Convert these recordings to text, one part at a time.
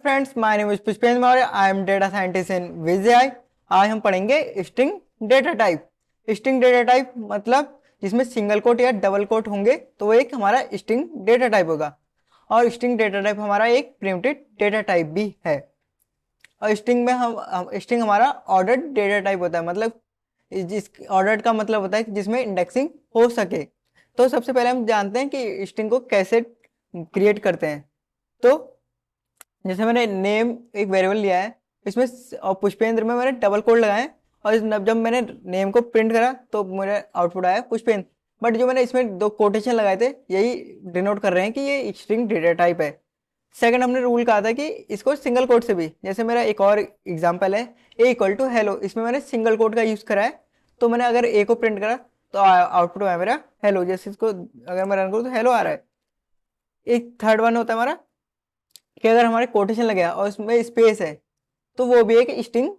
Friends, my name is Pushpendra Maurya. I am data scientist in Vijay. आज हम पढ़ेंगे string data type. String data type मतलब जिसमें सिंगल कोट या डबल कोट होंगे तो वो एक हमारा स्ट्रिंग डेटा टाइप होगा। और स्ट्रिंग डेटा टाइप हमारा एक प्रिमिटिव डेटा टाइप भी है। और स्ट्रिंग में हम स्ट्रिंग हमारा ऑर्डर्ड डेटा टाइप होता है। मतलब जिस ऑर्डर्ड का मतलब होता है कि जिसमें इंडेक्सिंग हो सके। तो सबसे पहले हम जानते हैं कि स्ट्रिंग को कैसे क्रिएट करते हैं। तो जैसे मैंने नेम एक वेरिएबल लिया है, इसमें और पुष्पेंद्र में मैंने डबल कोट लगाए और जब मैंने नेम को प्रिंट करा तो मेरा आउटपुट आया पुष्पेंद्र। बट जो मैंने इसमें दो कोटेशन लगाए थे यही डिनोट कर रहे हैं कि ये स्ट्रिंग डेटा टाइप है। सेकंड, हमने रूल कहा था कि इसको सिंगल कोट से भी, जैसे मेरा एक और एग्जांपल है ए इक्वल टू हेलो, इसमें मैंने सिंगल कोट का यूज करा है। तो मैंने अगर ए को प्रिंट करा तो आउटपुट आया मेरा हेलो। जैसे इसको अगर मैं रन करूँ तो हेलो आ रहा है। एक थर्ड वन होता है हमारा कि अगर हमारे कोटेशन लगे और उसमें स्पेस है तो वो भी एक स्ट्रिंग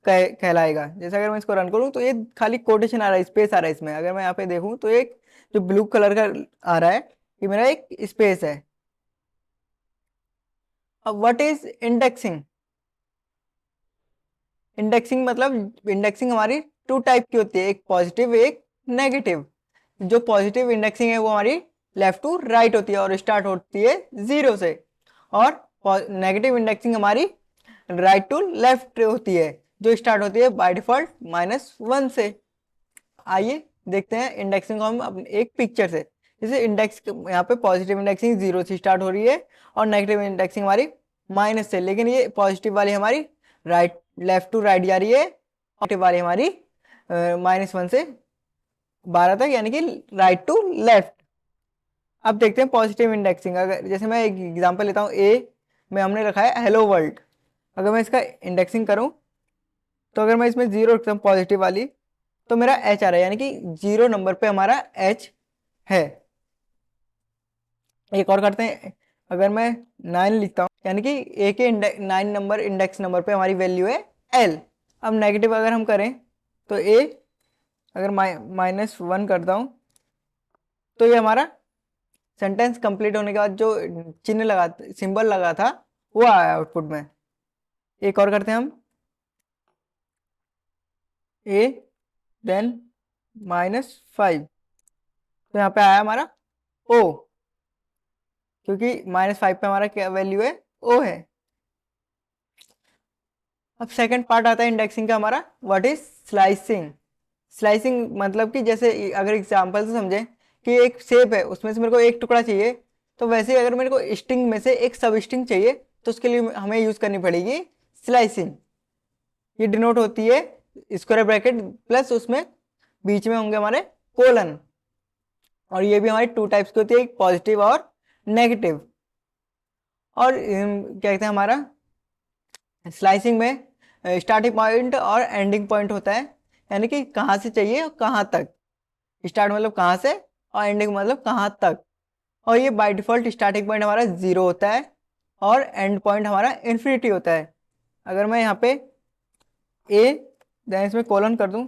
कहलाएगा। जैसे अगर मैं इसको रन करूं तो ये खाली कोटेशन आ रहा है, स्पेस आ रहा है इसमें। अगर मैं यहाँ पे देखूं तो एक जो ब्लू कलर का आ रहा है ये मेरा एक स्पेस है। अब व्हाट इज इंडेक्सिंग? इंडेक्सिंग मतलब इंडेक्सिंग हमारी टू टाइप की होती है, एक पॉजिटिव एक नेगेटिव। जो पॉजिटिव इंडेक्सिंग है वो हमारी लेफ्ट टू राइट होती है और स्टार्ट होती है जीरो से। और नेगेटिव इंडेक्सिंग हमारी राइट टू लेफ्ट होती है जो स्टार्ट होती है बाय डिफॉल्ट -1 से। आइए देखते हैं इंडेक्सिंग को हम अपने एक पिक्चर से। जैसे इंडेक्स यहाँ पे पॉजिटिव इंडेक्सिंग 0 से स्टार्ट हो रही है और नेगेटिव इंडेक्सिंग हमारी माइनस से, लेकिन ये पॉजिटिव वाली हमारी राइट लेफ्ट टू राइट जा रही है और नेगेटिव वाली हमारी -1 से 12 तक, यानी कि राइट टू लेफ्ट। अब देखते हैं पॉजिटिव इंडेक्सिंग। अगर जैसे मैं एक एग्जांपल लेता हूँ, ए में हमने रखा है हेलो वर्ल्ड। अगर मैं इसका इंडेक्सिंग करूं तो अगर मैं इसमें 0 रखता हूँ पॉजिटिव वाली तो मेरा एच आ रहा है, यानी कि 0 नंबर पे हमारा एच है। एक और करते हैं, अगर मैं 9 लिखता हूँ यानी कि ए के 9 नंबर इंडेक्स नंबर पे हमारी वैल्यू है एल। अब नेगेटिव अगर हम करें तो ए अगर -1 करता हूँ तो ये हमारा सेंटेंस कंप्लीट होने के बाद जो चिन्ह लगा सिंबल लगा था वो आया आउटपुट में। एक और करते हैं हम, ए देन -5, तो यहाँ पे आया हमारा ओ, क्योंकि -5 पे हमारा क्या वैल्यू है, ओ है। अब सेकंड पार्ट आता है इंडेक्सिंग का हमारा, व्हाट इज स्लाइसिंग। स्लाइसिंग मतलब कि जैसे अगर एग्जांपल से समझें कि एक शेप है उसमें से मेरे को एक टुकड़ा चाहिए, तो वैसे ही अगर मेरे को स्ट्रिंग में से एक सब स्ट्रिंग चाहिए तो उसके लिए हमें यूज करनी पड़ेगी स्लाइसिंग। ये डिनोट होती है स्क्वायर ब्रैकेट प्लस उसमें बीच में होंगे हमारे कोलन। और ये भी हमारी टू टाइप्स की होती है, एक पॉजिटिव और नेगेटिव। और क्या कहते हैं हमारा स्लाइसिंग में स्टार्टिंग पॉइंट और एंडिंग पॉइंट होता है, यानी कि कहाँ से चाहिए और कहाँ तक। स्टार्ट मतलब कहाँ से और एंडिंग मतलब कहाँ तक। और ये बाय डिफॉल्ट स्टार्टिंग पॉइंट हमारा 0 होता है और एंड पॉइंट हमारा इन्फिनिटी होता है। अगर मैं यहाँ पे ए देन इसमें कोलन कर दूं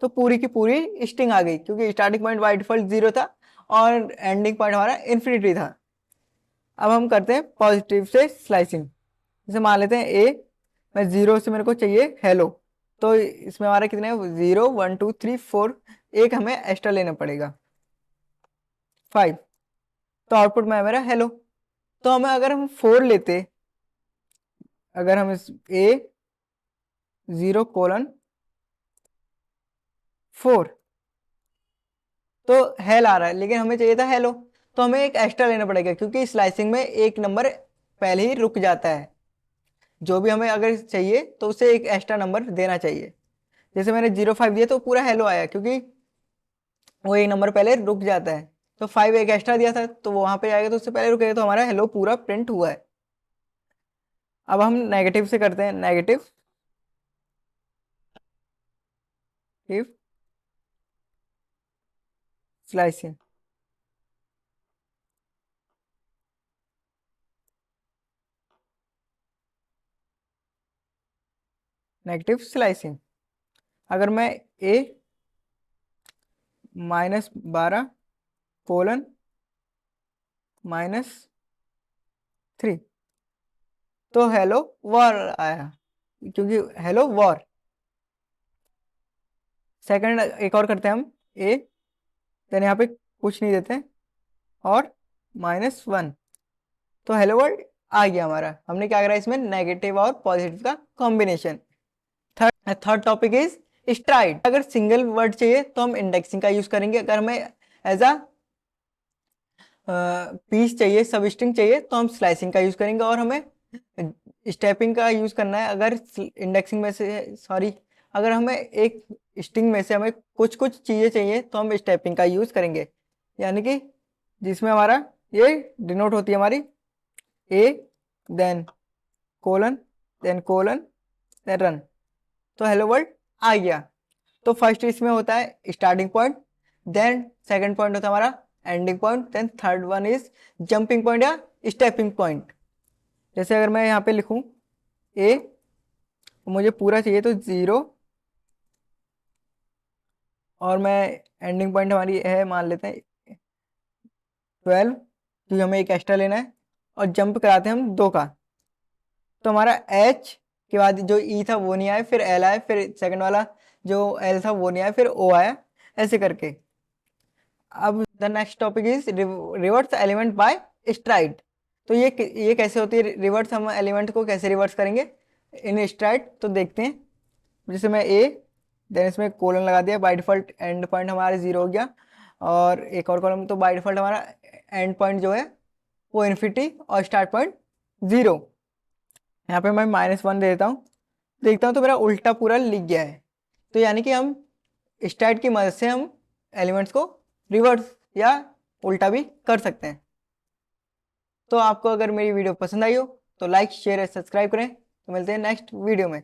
तो पूरी की पूरी स्ट्रिंग आ गई, क्योंकि स्टार्टिंग पॉइंट बाय डिफॉल्ट 0 था और एंडिंग पॉइंट हमारा इन्फिनिटी था। अब हम करते हैं पॉजिटिव से स्लाइसिंग। जैसे मान लेते हैं ए मैं 0 से मेरे को चाहिए हेलो, तो इसमें हमारा कितने 0 1 2 3 4, एक हमें एक्स्ट्रा लेना पड़ेगा 5, तो आउटपुट में है मेरा हेलो। तो हमें अगर हम 4 लेते, अगर हम इस ए 0:4 तो हेल आ रहा है, लेकिन हमें चाहिए था हेलो, तो हमें एक एक्स्ट्रा लेना पड़ेगा क्योंकि स्लाइसिंग में एक नंबर पहले ही रुक जाता है। जो भी हमें अगर चाहिए तो उसे एक एक्स्ट्रा नंबर देना चाहिए। जैसे मैंने 0.5 दिया तो पूरा हेलो आया, क्योंकि वो एक नंबर पहले रुक जाता है। तो 5 एक एक्स्ट्रा दिया था तो वो वहां पे जाएगा तो उससे पहले रुकेगा, तो हमारा हेलो पूरा प्रिंट हुआ है। अब हम नेगेटिव से करते हैं, negative if slicing. Negative slicing, अगर मैं ए -12:-3, तो हेलो वॉर आया, क्योंकि हेलो वॉर। सेकंड एक और करते हैं हम, ए, देन यहाँ पे कुछ नहीं देते और -1, तो हेलो वर्ल्ड आ गया हमारा। हमने क्या करा इसमें, नेगेटिव और पॉजिटिव का combination. Third topic is STRIDE. अगर सिंगल वर्ड चाहिए तो हम इंडेक्सिंग का यूज करेंगे, अगर हमें एज अ पीस चाहिए, सब स्ट्रिंग चाहिए तो हम स्लाइसिंग का यूज करेंगे, और हमें स्टेपिंग का यूज करना है अगर इंडेक्सिंग में से, सॉरी, अगर हमें एक स्ट्रिंग में से हमें कुछ कुछ चीजें चाहिए तो हम स्टेपिंग का यूज करेंगे, यानी कि जिसमें हमारा ये डिनोट होती है हमारी A, then colon, then colon, then run. तो हेलो वर्ल्ड आ गया। तो फर्स्ट इसमें होता है starting point, then second point होता है हमारा ending point, then third one is jumping point या स्टेपिंग पॉइंट। जैसे अगर मैं यहाँ पे लिखूं ए, मुझे पूरा चाहिए तो 0, और मैं एंडिंग पॉइंट हमारी है मान लेते हैं 12, क्योंकि हमें एक एक्स्ट्रा लेना है, और जंप कराते हैं हम 2 का, तो हमारा एच के बाद जो ई था वो नहीं आया, फिर एल आया, फिर सेकंड वाला जो एल था वो नहीं आया, फिर ओ आया, ऐसे करके। अब the next topic is reverse element by STRIDE. तो ये कैसे होती है रिवर्स, हम एलिमेंट को कैसे रिवर्स करेंगे इन स्ट्राइड, तो देखते हैं। जैसे मैं ए, देन इसमें कोलन लगा दिया, बाय डिफॉल्ट एंड पॉइंट हमारा 0 हो गया, और एक और कॉलम, तो बाय डिफॉल्ट हमारा एंड पॉइंट जो है वो इन्फिनिटी और स्टार्ट पॉइंट 0। यहाँ पे मैं -1 दे देता हूँ, देखता हूँ तो मेरा उल्टा पूरा लिख गया है। तो यानी कि हम स्टार्ट की मदद से हम एलिमेंट्स को रिवर्स या उल्टा भी कर सकते हैं। तो आपको अगर मेरी वीडियो पसंद आई हो तो लाइक शेयर और सब्सक्राइब करें। तो मिलते हैं नेक्स्ट वीडियो में।